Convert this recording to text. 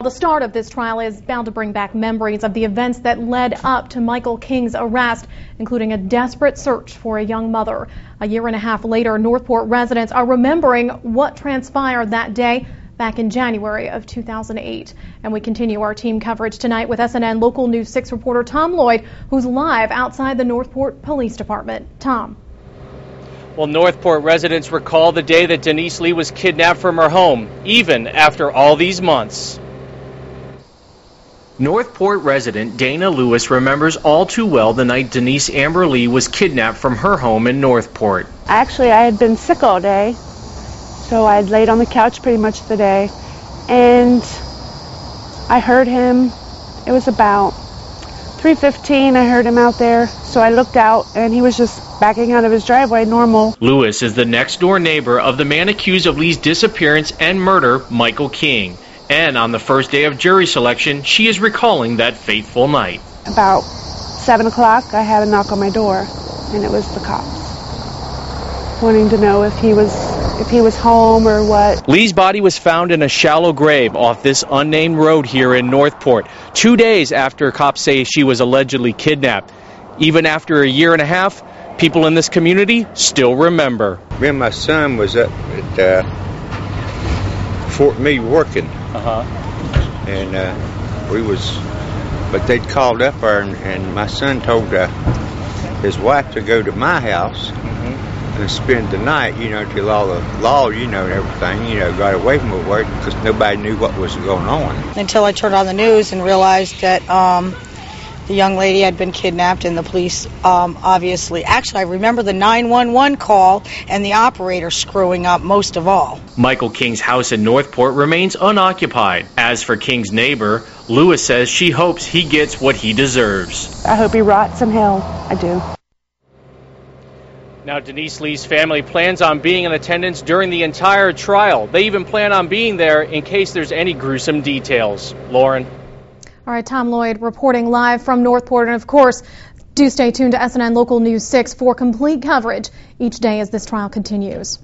The start of this trial is bound to bring back memories of the events that led up to Michael King's arrest, including a desperate search for a young mother. A year and a half later, Northport residents are remembering what transpired that day back in January of 2008. And we continue our team coverage tonight with SNN Local News 6 reporter Tom Lloyd, who's live outside the Northport Police Department. Tom. Well, Northport residents recall the day that Denise Lee was kidnapped from her home, even after all these months. Northport resident Dana Lewis remembers all too well the night Denise Amber Lee was kidnapped from her home in Northport. Actually, I had been sick all day, so I had laid on the couch pretty much the day, and I heard him. It was about 3:15. I heard him out there, so I looked out, and he was just backing out of his driveway normal. Lewis is the next-door neighbor of the man accused of Lee's disappearance and murder, Michael King. And on the first day of jury selection, she is recalling that fateful night. About 7 o'clock, I had a knock on my door, and it was the cops, wanting to know if he was home or what. Lee's body was found in a shallow grave off this unnamed road here in Northport, 2 days after cops say she was allegedly kidnapped. Even after a year and a half, people in this community still remember. Me and my son was up at Fort Meade working. And but they'd called up there, and my son told his wife to go to my house and spend the night, till all the law, and everything, got away from the work, because nobody knew what was going on. Until I turned on the news and realized that the young lady had been kidnapped, and the police actually I remember the 911 call and the operator screwing up most of all. Michael King's house in Northport remains unoccupied. As for King's neighbor, Lewis says she hopes he gets what he deserves. I hope he rots in hell. I do. Now, Denise Lee's family plans on being in attendance during the entire trial. They even plan on being there in case there's any gruesome details. Lauren. All right, Tom Lloyd reporting live from Northport. And of course, do stay tuned to SNN Local News 6 for complete coverage each day as this trial continues.